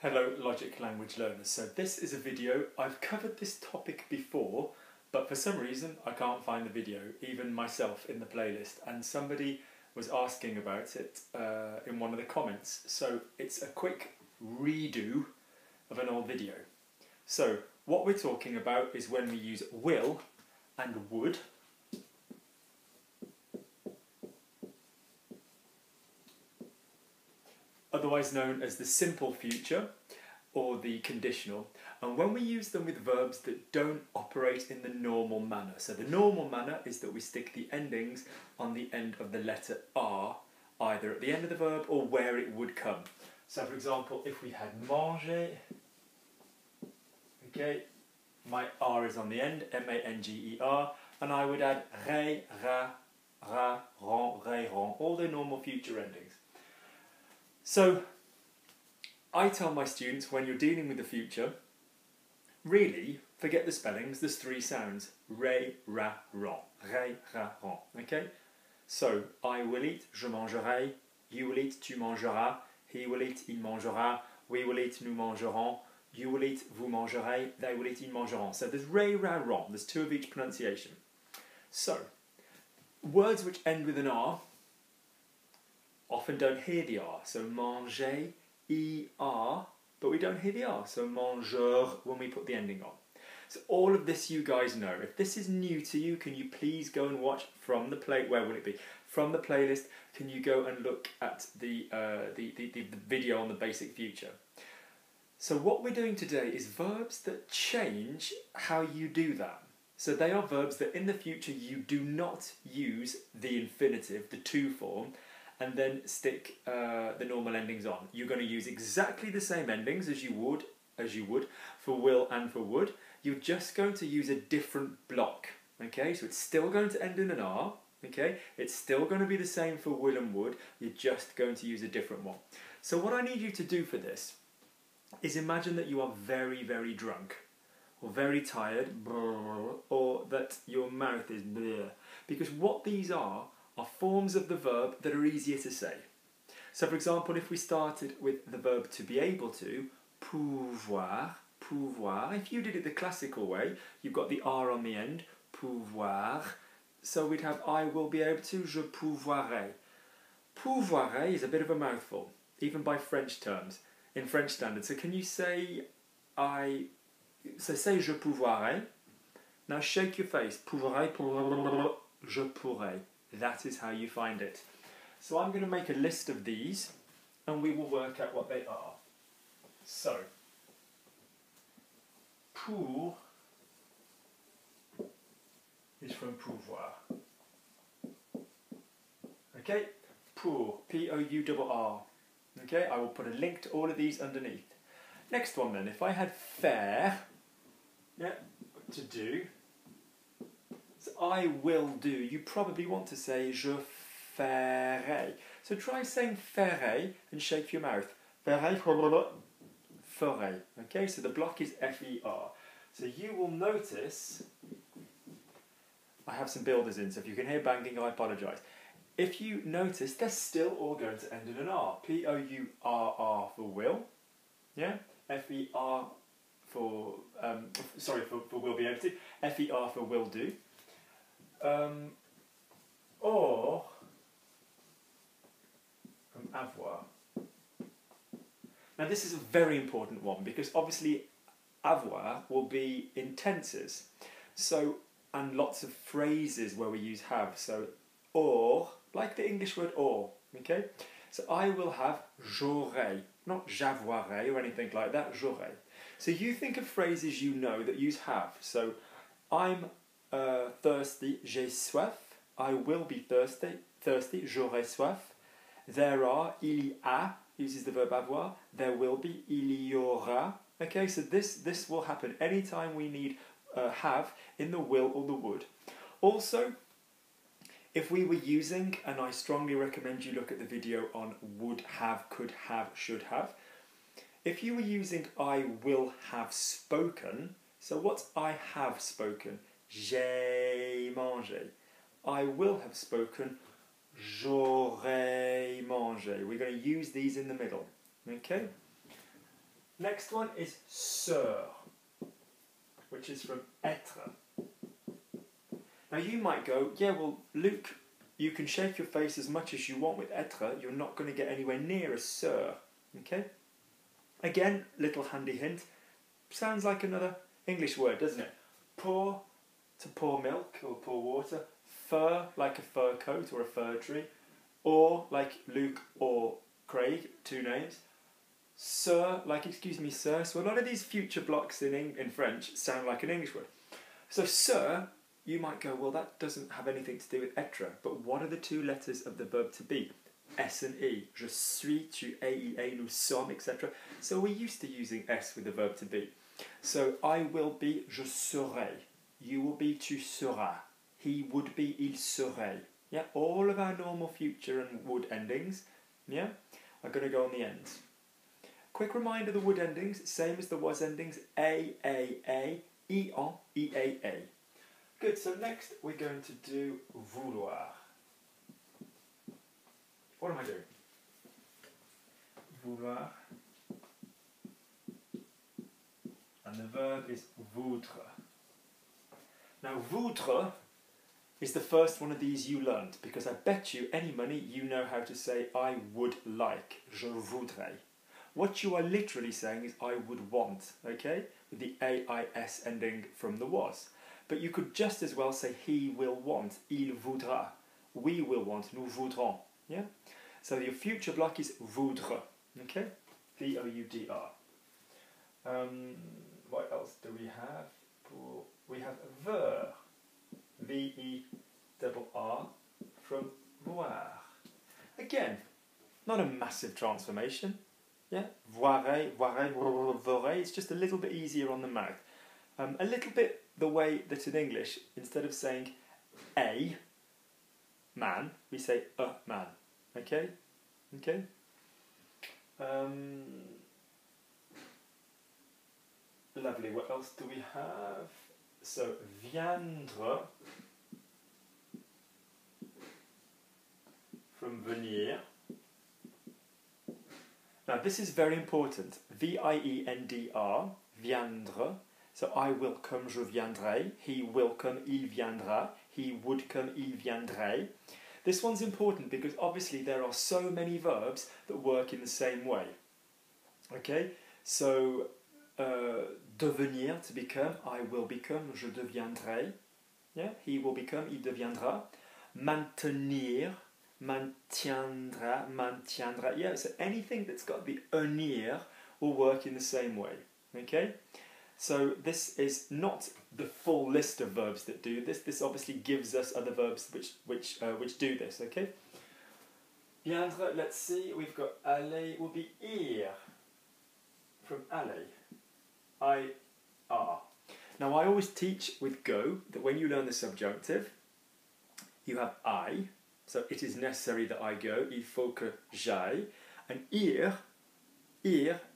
Hello Logic Language Learners. So this is a video. I've covered this topic before, but for some reason I can't find the video, even myself in the playlist, and somebody was asking about it in one of the comments. So it's a quick redo of an old video. So what we're talking about is when we use will and would, otherwise known as the simple future or the conditional, and when we use them with verbs that don't operate in the normal manner. So the normal manner is that we stick the endings on the end of the letter R, either at the end of the verb or where it would come. So for example, if we had manger, okay, my R is on the end, M-A-N-G-E-R, and I would add ré, ra, ron, ré, ron, all the normal future endings. So, I tell my students, when you're dealing with the future, really, forget the spellings, there's three sounds. Ré, ra, ron. Ré, ra, ron. Okay? So, I will eat, je mangerai. You will eat, tu mangeras. He will eat, il mangera. We will eat, nous mangerons. You will eat, vous mangerez. They will eat, ils mangeront. So, there's ré, ra, ron. There's two of each pronunciation. So, words which end with an R often don't hear the R. So manger, er, but we don't hear the R. So mangeur when we put the ending on. So all of this you guys know. If this is new to you, can you please go and watch from the where will it be? From the playlist, can you go and look at the video on the basic future? So what we're doing today is verbs that change how you do that. So they are verbs that in the future you do not use the infinitive, the to form, and then stick the normal endings on. You're going to use exactly the same endings as you would for will and for would. You're just going to use a different block. Okay, so it's still going to end in an R. Okay, it's still going to be the same for will and would. You're just going to use a different one. So what I need you to do for this is imagine that you are very, very drunk, or very tired, or that your mouth is bleh. Because what these are forms of the verb that are easier to say. So for example, if we started with the verb to be able to, pouvoir, pouvoir, if you did it the classical way, you've got the R on the end, pouvoir, so we'd have I will be able to, je pouvoirai. Pouvoirai is a bit of a mouthful, even by French terms, in French standard. So can you say say je pouvoirai. Now shake your face, pouvoirai, je pourrai. That is how you find it. So I'm going to make a list of these and we will work out what they are. So, pour is from pouvoir. Okay, pour, P-O-U-R-R. Okay, I will put a link to all of these underneath. Next one then, if I had faire, yeah, to do, so I will do, you probably want to say je ferai. So try saying ferai and shake your mouth. Ferai, ferai. Okay, so the block is F-E-R. So you will notice, I have some builders in, so if you can hear banging, I apologise. If you notice, they're still all going to end in an R. P-O-U-R-R for will. Yeah? F-E-R for, for will be able to. F-E-R for will do. Or from avoir. Now this is a very important one because obviously avoir will be in tenses. So, and lots of phrases where we use have. So, or, like the English word or, okay? So I will have j'aurai, not j'avoirai or anything like that, j'aurai. So you think of phrases you know that use have. So I'm thirsty, j'ai soif. I will be thirsty, j'aurai soif. There are, il y a, uses the verb avoir. There will be, il y aura. Okay, so this will happen anytime we need have in the will or the would. Also, if we were using, and I strongly recommend you look at the video on would have, could have, should have. If you were using I will have spoken, so what's I have spoken? J'ai mangé. I will have spoken, j'aurais mangé. We're going to use these in the middle. Okay? Next one is ser, which is from être. Now you might go, yeah, well, Luke, you can shake your face as much as you want with être, you're not going to get anywhere near a ser, okay? Again, little handy hint, sounds like another English word, doesn't it? Pour, to pour milk or pour water, fur, like a fur coat or a fir tree, or, like Luke or Craig, two names, sir, like excuse me, sir. So a lot of these future blocks in French sound like an English word. So sir, you might go, well, that doesn't have anything to do with être, but what are the two letters of the verb to be? S and E. Je suis, tu es, il est, nous sommes, etc. So we're used to using S with the verb to be. So I will be, je serai. You will be, tu seras. He would be, il serait. Yeah, all of our normal future and would endings, yeah, are going to go on the ends. Quick reminder, the would endings, same as the was endings, a, en, eaa. Good, so next we're going to do vouloir. What am I doing? Vouloir. And the verb is voudre. Now, voudre is the first one of these you learned, because I bet you any money you know how to say I would like, je voudrais. What you are literally saying is I would want, okay? With the AIS ending from the was. But you could just as well say he will want, il voudra. We will want, nous voudrons. Yeah? So your future block is voudre, okay? V-O-U-D-R. What else do we have? We have ver, V-E-R-R, from voir. Again, not a massive transformation. Yeah, voirai, voudrai, it's just a little bit easier on the mouth. A little bit the way that in English, instead of saying a man, we say a man. Okay? Okay? Lovely. What else do we have? So, viendra, from venir. Now, this is very important. V-I-E-N-D-R, viendra. So, I will come, je viendrai. He will come, il viendra. He would come, il viendrait. This one's important because obviously there are so many verbs that work in the same way. Okay? So, devenir, to become, I will become, je deviendrai. Yeah? He will become, il deviendra. Maintenir, maintiendra, maintiendra. Yeah, so anything that's got the unir will work in the same way. Okay? So this is not the full list of verbs that do this. This obviously gives us other verbs which do this. Okay. Viendra. Let's see. We've got aller will be ir from aller. I are. Now I always teach with go that when you learn the subjunctive, you have I. So it is necessary that I go. Il faut que j'aille. And ir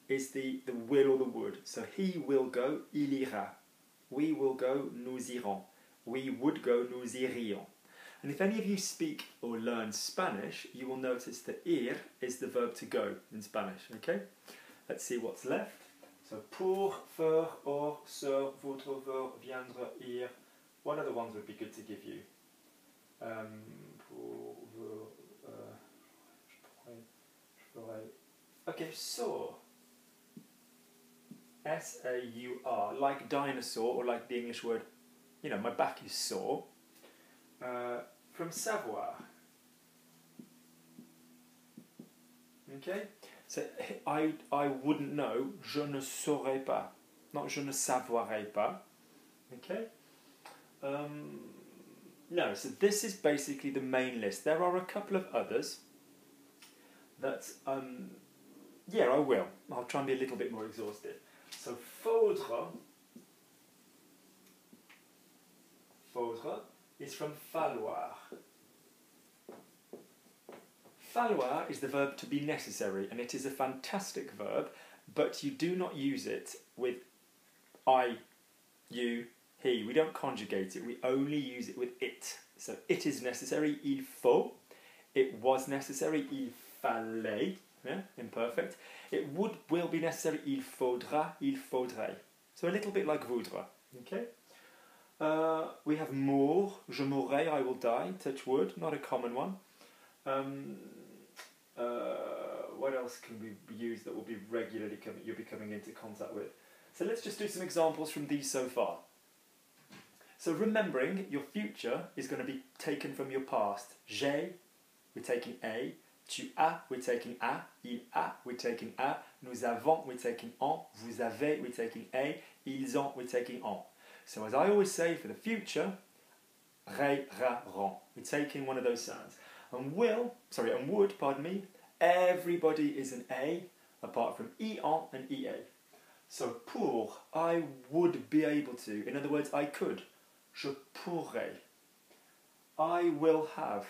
is the will or the would. So he will go, il ira. We will go, nous irons. We would go, nous irions. And if any of you speak or learn Spanish, you will notice that ir is the verb to go in Spanish. Okay? Let's see what's left. So pour, faire, or, ser, votre, ver, viendre, ir. What other ones would be good to give you? Pour, ver, ferai. Okay, so. S-A-U-R, like dinosaur, or like the English word, you know, my back is sore. From savoir. Okay? So I wouldn't know, je ne saurais pas, not je ne savoirais pas. Okay? No, so this is basically the main list. There are a couple of others that, yeah, I will. I'll try and be a little bit more exhaustive. So faudra is from falloir. Falloir is the verb to be necessary, and it is a fantastic verb, but you do not use it with I, you, he. We don't conjugate it, we only use it with it. So it is necessary, il faut. It was necessary, il fallait. yeah, imperfect. It will be necessary, il faudra, il faudrait. So a little bit like voudra, okay? We have mourre, je mourrai, I will die, touch wood, not a common one. What else can we use that will be regularly you'll be coming into contact with? So let's just do some examples from these so far. So remembering, your future is going to be taken from your past. J'ai, we're taking a. Tu as, we're taking a. Il a, we're taking a. Nous avons, we're taking en. Vous avez, we're taking a. Ils ont, we're taking en. So as I always say for the future, ré, ra, ron. We're taking one of those sounds. And would, pardon me, everybody is an a, apart from en and ea. So pour, I would be able to. In other words, I could. Je pourrai. I will have.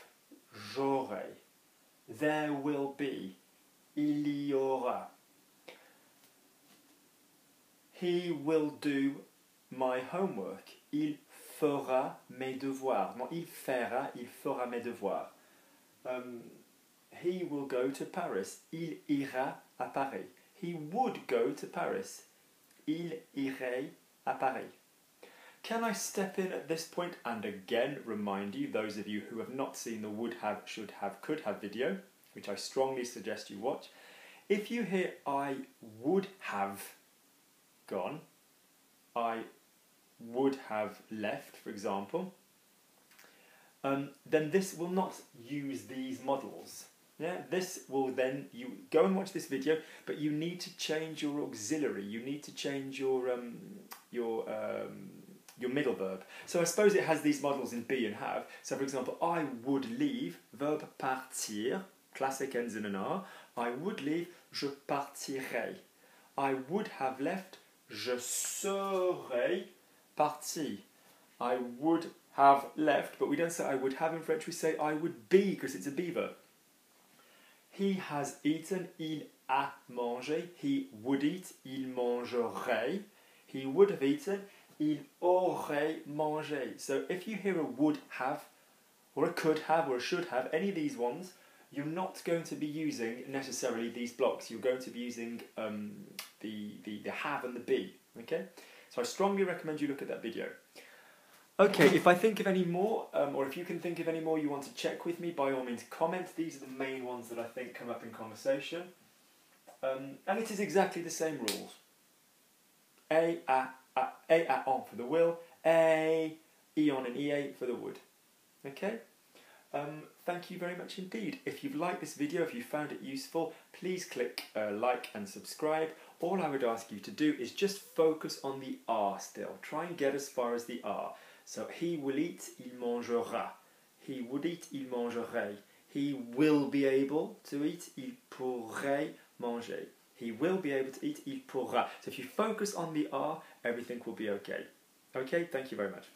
J'aurai. There will be. Il y aura. He will do my homework. Il fera mes devoirs. Non, il fera, il fera mes devoirs. He will go to Paris. Il ira à Paris. He would go to Paris. Il irait à Paris. Can I step in at this point and again remind you, those of you who have not seen the would have, should have, could have video, which I strongly suggest you watch, if you hear I would have gone, I would have left, for example, then this will not use these models. Yeah, this will then, you go and watch this video, but you need to change your auxiliary. You need to change your middle verb. So I suppose it has these models in be and have. So for example, I would leave, verb partir, classic ends in an R. I would leave, je partirai. I would have left, je serais parti. I would have left, but we don't say I would have in French, we say I would be, because it's a be verb. He has eaten, il a mangé. He would eat, il mangerait. He would have eaten, il aurait mangé. So if you hear a would have, or a could have, or a should have, any of these ones, you're not going to be using necessarily these blocks. You're going to be using the have and the be. Okay? So I strongly recommend you look at that video. Okay, if I think of any more, or if you can think of any more you want to check with me, by all means comment. These are the main ones that I think come up in conversation. And it is exactly the same rules. A, en for the will, a, eon and ea for the would. Okay? Thank you very much indeed. If you've liked this video, if you found it useful, please click like and subscribe. All I would ask you to do is just focus on the R still. Try and get as far as the R. So he will eat, il mangera. He would eat, il mangerait. He will be able to eat, il pourrait manger. He will be able to eat, il pourra. So if you focus on the R, everything will be okay. Okay, thank you very much.